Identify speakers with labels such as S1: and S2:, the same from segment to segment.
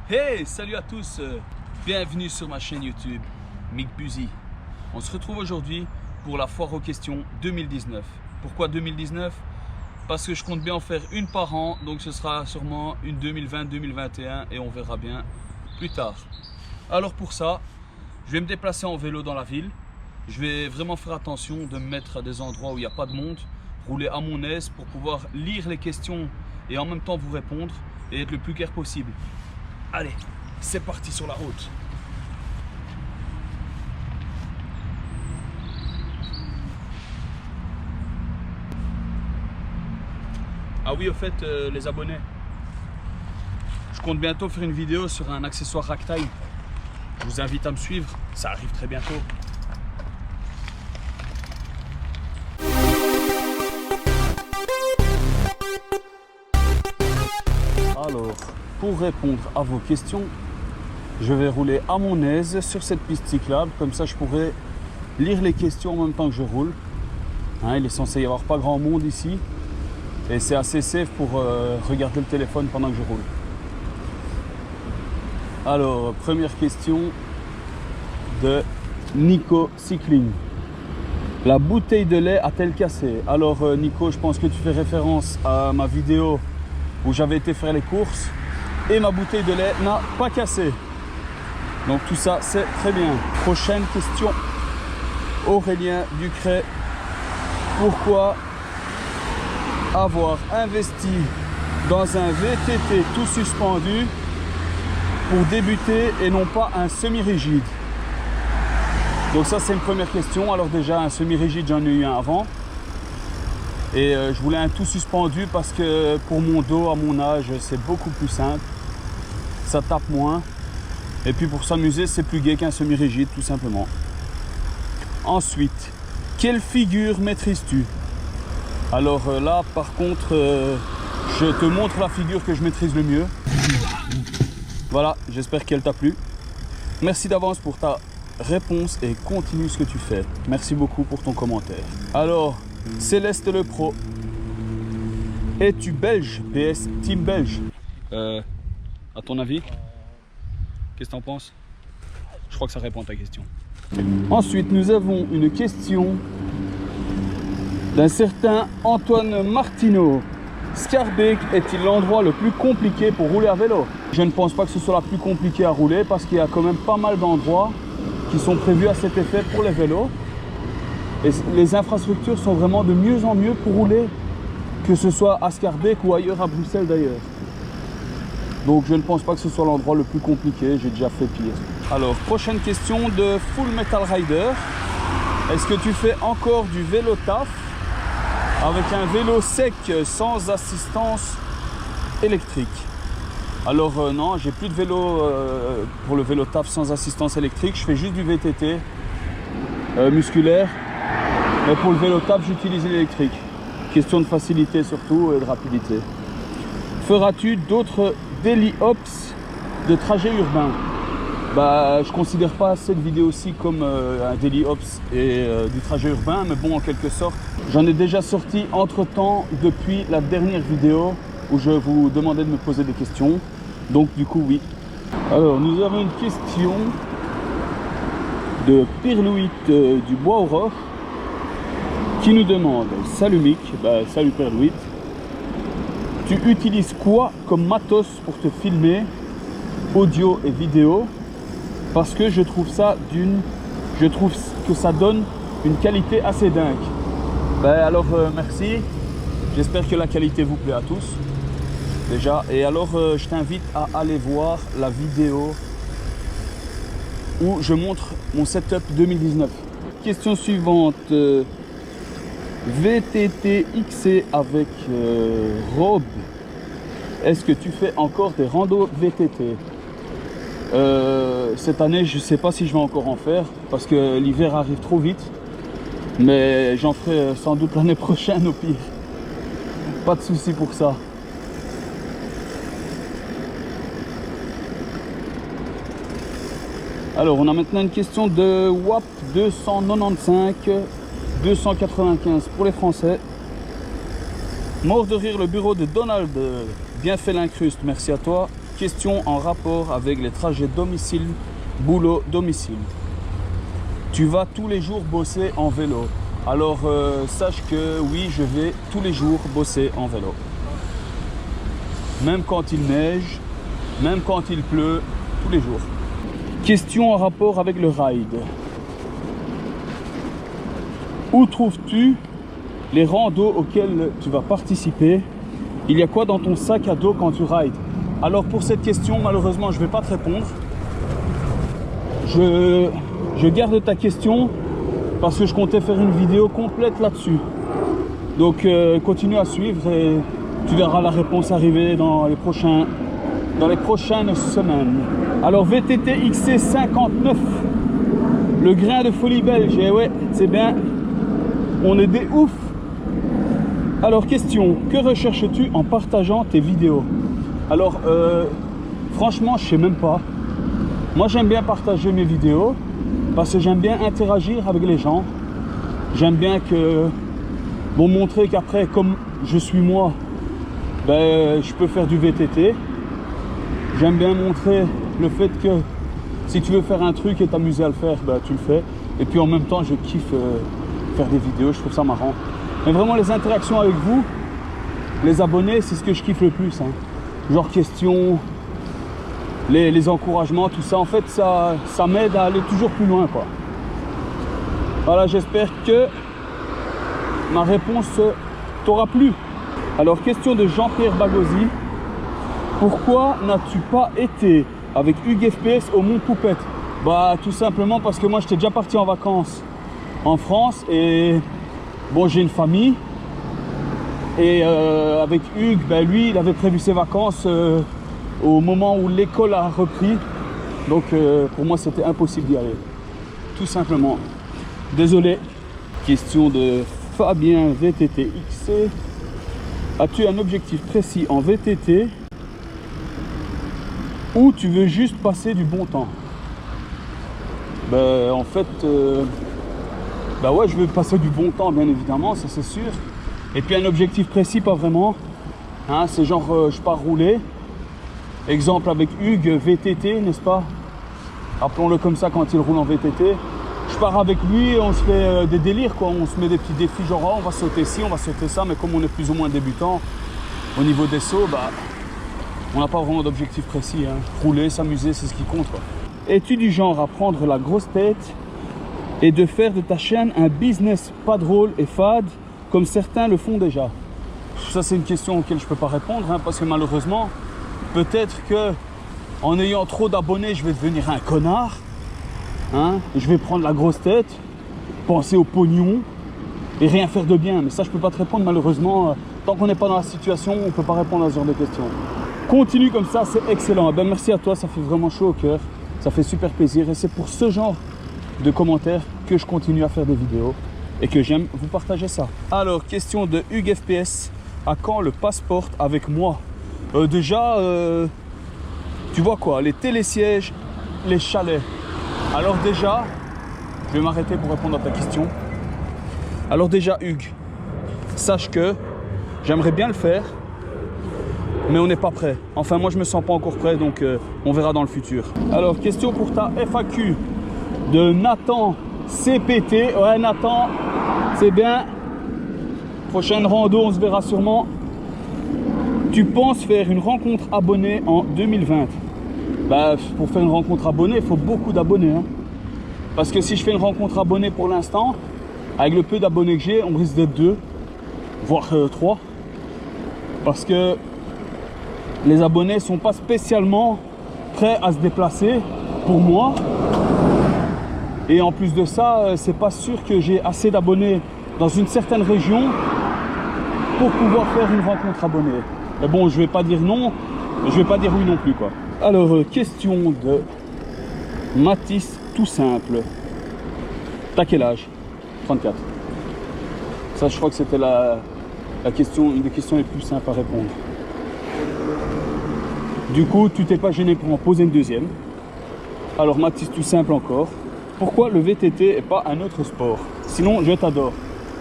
S1: Hey, salut à tous, bienvenue sur ma chaîne YouTube Mick Buzy. On se retrouve aujourd'hui pour la foire aux questions 2019. Pourquoi 2019? Parce que je compte bien en faire une par an, donc ce sera sûrement une 2020-2021 et on verra bien plus tard. Alors pour ça, je vais me déplacer en vélo dans la ville. Je vais vraiment faire attention de me mettre à des endroits où il n'y a pas de monde, rouler à mon aise pour pouvoir lire les questions et en même temps vous répondre et être le plus clair possible. Allez, c'est parti sur la route. Ah oui, au fait, les abonnés, je compte bientôt faire une vidéo sur un accessoire ragtime. Je vous invite à me suivre, ça arrive très bientôt. Alors, pour répondre à vos questions, je vais rouler à mon aise sur cette piste cyclable, comme ça je pourrai lire les questions en même temps que je roule. Hein, il est censé y avoir pas grand monde ici et c'est assez safe pour regarder le téléphone pendant que je roule. Alors, première question de Nico Cycling. La bouteille de lait a-t-elle cassé? Alors Nico, je pense que tu fais référence à ma vidéo où j'avais été faire les courses et ma bouteille de lait n'a pas cassé. Donc tout ça, c'est très bien. Prochaine question. Aurélien Ducret. Pourquoi avoir investi dans un VTT tout suspendu pour débuter et non pas un semi-rigide? Donc ça, c'est une première question. Alors déjà, un semi-rigide, j'en ai eu un avant. Et je voulais un tout suspendu parce que pour mon dos, à mon âge, c'est beaucoup plus simple. Ça tape moins. Et puis pour s'amuser, c'est plus gai qu'un semi-rigide, tout simplement. Ensuite, quelle figure maîtrises-tu? Alors là, par contre, je te montre la figure que je maîtrise le mieux. Voilà, j'espère qu'elle t'a plu. Merci d'avance pour ta réponse et continue ce que tu fais. Merci beaucoup pour ton commentaire. Alors, Céleste le Pro. Es-tu belge? PS Team belge. À ton avis, qu'est-ce que tu en penses? Je crois que ça répond à ta question. Ensuite, nous avons une question d'un certain Antoine Martineau. Scarbeck est-il l'endroit le plus compliqué pour rouler à vélo? Je ne pense pas que ce soit la plus compliquée à rouler parce qu'il y a quand même pas mal d'endroits qui sont prévus à cet effet pour les vélos. Et les infrastructures sont vraiment de mieux en mieux pour rouler, que ce soit à Scarbeck ou ailleurs à Bruxelles d'ailleurs. Donc je ne pense pas que ce soit l'endroit le plus compliqué, j'ai déjà fait pire. Alors, prochaine question de Full Metal Rider. Est-ce que tu fais encore du vélo taf avec un vélo sec sans assistance électrique? Alors non, j'ai plus de vélo pour le vélo taf sans assistance électrique. Je fais juste du VTT musculaire. Mais pour le vélo taf, j'utilise l'électrique. Question de facilité surtout et de rapidité. Feras-tu d'autres daily hops de trajet urbain? Bah, je considère pas cette vidéo-ci comme un daily hops et du trajet urbain, mais bon, en quelque sorte. J'en ai déjà sorti entre-temps depuis la dernière vidéo où je vous demandais de me poser des questions. Donc du coup, oui. Alors, nous avons une question de Pirlouit du Bois aux Roches qui nous demande: salut Mick, bah, salut Pirlouit. Tu utilises quoi comme matos pour te filmer, audio et vidéo? Parce que je trouve que ça donne une qualité assez dingue. Ben alors merci, j'espère que la qualité vous plaît à tous déjà. Et alors je t'invite à aller voir la vidéo où je montre mon setup 2019. Question suivante. VTT XC avec Rob. Est-ce que tu fais encore des randos VTT? Cette année, je ne sais pas si je vais encore en faire parce que l'hiver arrive trop vite. Mais j'en ferai sans doute l'année prochaine au pire. Pas de souci pour ça. Alors, on a maintenant une question de WAP 295 295 pour les Français. Mort de rire, le bureau de Donald. Bien fait l'incruste, merci à toi. question en rapport avec les trajets domicile, boulot, domicile. Tu vas tous les jours bosser en vélo. Alors, sache que oui, je vais tous les jours bosser en vélo. Même quand il neige, même quand il pleut, tous les jours. Question en rapport avec le ride. Où trouves-tu les randos auxquels tu vas participer? Il y a quoi dans ton sac à dos quand tu rides? Alors pour cette question, malheureusement, je ne vais pas te répondre. Je garde ta question parce que je comptais faire une vidéo complète là-dessus. Donc continue à suivre et tu verras la réponse arriver dans les prochaines semaines. Alors VTT XC59, le grain de folie belge. Et ouais, c'est bien, on est des oufs. Alors question, que recherches-tu en partageant tes vidéos? Alors franchement, je sais même pas. Moi j'aime bien partager mes vidéos parce que j'aime bien interagir avec les gens. J'aime bien montrer qu'après, comme je suis moi, ben, je peux faire du VTT. J'aime bien montrer le fait que si tu veux faire un truc et t'amuser à le faire, ben, tu le fais. Et puis en même temps, je kiffe faire des vidéos, je trouve ça marrant. Mais vraiment les interactions avec vous, les abonnés, c'est ce que je kiffe le plus. Hein. Genre questions, les encouragements, tout ça, en fait, ça m'aide à aller toujours plus loin, quoi. Voilà, j'espère que ma réponse t'aura plu. Alors, question de Jean-Pierre Bagosi. Pourquoi n'as-tu pas été avec Hugues FPS au Mont Poupette? Bah, tout simplement parce que moi, j'étais déjà parti en vacances en France et bon, j'ai une famille. Et avec Hugues, ben, lui, il avait prévu ses vacances au moment où l'école a repris. Donc, pour moi, c'était impossible d'y aller. Tout simplement. Désolé. Question de Fabien VTT XC. As-tu un objectif précis en VTT ou tu veux juste passer du bon temps? Ben, en fait, ben ouais, je veux passer du bon temps, bien évidemment, ça c'est sûr. Et puis un objectif précis, pas vraiment. Hein, c'est genre, je pars rouler. Exemple avec Hugues, VTT, n'est-ce pas? Appelons-le comme ça quand il roule en VTT. Je pars avec lui et on se fait des délires, quoi. On se met des petits défis, genre oh, on va sauter ci, on va sauter ça. Mais comme on est plus ou moins débutant, au niveau des sauts, bah, on n'a pas vraiment d'objectif précis. Hein. Rouler, s'amuser, c'est ce qui compte, quoi. Es-tu du genre à prendre la grosse tête et de faire de ta chaîne un business pas drôle et fade comme certains le font déjà? Ça, c'est une question auquel je ne peux pas répondre, hein, parce que malheureusement, peut-être que en ayant trop d'abonnés, je vais devenir un connard. Hein, je vais prendre la grosse tête, penser au pognon et rien faire de bien. Mais ça, je peux pas te répondre malheureusement. Tant qu'on n'est pas dans la situation, on peut pas répondre à ce genre de questions. Continue comme ça, c'est excellent. Ben, merci à toi, ça fait vraiment chaud au cœur. Ça fait super plaisir et c'est pour ce genre de commentaires que je continue à faire des vidéos et que j'aime vous partager ça. Alors, question de Hugues FPS. À quand le passeport avec moi? Déjà, tu vois quoi, les télésièges, les chalets. Alors déjà, je vais m'arrêter pour répondre à ta question. Alors déjà, Hugues, sache que j'aimerais bien le faire, mais on n'est pas prêt. Enfin, moi, je me sens pas encore prêt, donc on verra dans le futur. Alors, question pour ta FAQ de Nathan CPT. Ouais, Nathan, c'est bien. Prochaine rando, on se verra sûrement. Tu penses faire une rencontre abonnée en 2020? Bah, pour faire une rencontre abonnée, il faut beaucoup d'abonnés. Hein. Parce que si je fais une rencontre abonnée pour l'instant, avec le peu d'abonnés que j'ai, on risque d'être 2, voire 3. Parce que les abonnés ne sont pas spécialement prêts à se déplacer pour moi. Et en plus de ça, c'est pas sûr que j'ai assez d'abonnés dans une certaine région pour pouvoir faire une rencontre abonnée. Mais bon, je vais pas dire non, je vais pas dire oui non plus, quoi. Alors, question de Mathis, tout simple. T'as quel âge? 34. Ça, je crois que c'était la question, une des questions les plus simples à répondre. Du coup, tu t'es pas gêné pour en poser une deuxième. Alors, Mathis, tout simple encore. Pourquoi le VTT et pas un autre sport? Sinon, je t'adore.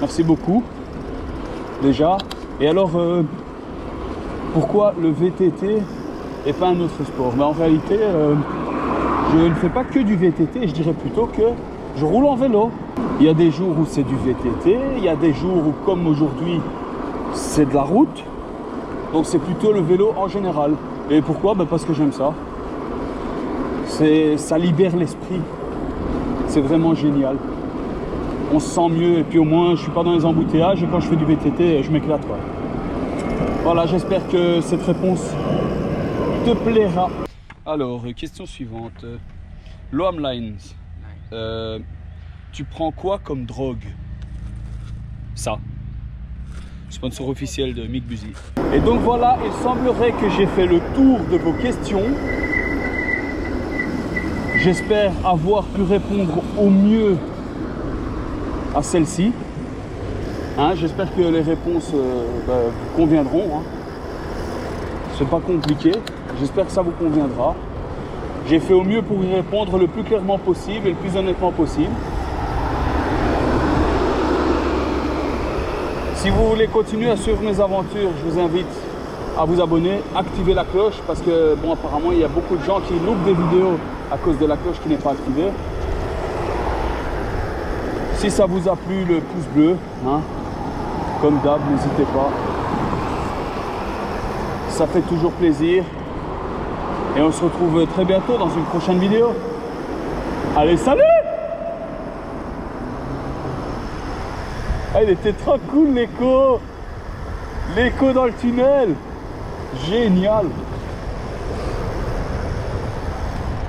S1: Merci beaucoup. Déjà. Et alors, pourquoi le VTT et pas un autre sport. Mais en réalité, je ne fais pas que du VTT, je dirais plutôt que je roule en vélo. Il y a des jours où c'est du VTT, il y a des jours où, comme aujourd'hui, c'est de la route. Donc c'est plutôt le vélo en général. Et pourquoi? Ben parce que j'aime ça. Ça libère l'esprit. C'est vraiment génial. On se sent mieux et puis au moins je suis pas dans les embouteillages et quand je fais du VTT, je m'éclate quoi. Voilà, j'espère que cette réponse te plaira. Alors, question suivante. Loam Lines. Tu prends quoi comme drogue? Ça. Sponsor officiel de Mick Buzy. Et donc voilà, il semblerait que j'ai fait le tour de vos questions. J'espère avoir pu répondre au mieux à celle-ci. Hein, j'espère que les réponses vous conviendront. Hein. C'est pas compliqué. J'espère que ça vous conviendra. J'ai fait au mieux pour y répondre le plus clairement possible et le plus honnêtement possible. Si vous voulez continuer à suivre mes aventures, je vous invite à vous abonner, activer la cloche parce que bon, apparemment il y a beaucoup de gens qui loupent des vidéos à cause de la cloche qui n'est pas activée. Si ça vous a plu, le pouce bleu, hein, comme d'hab, n'hésitez pas. Ça fait toujours plaisir. Et on se retrouve très bientôt dans une prochaine vidéo. Allez, salut! Ah, il était trop cool l'écho! L'écho dans le tunnel! Génial!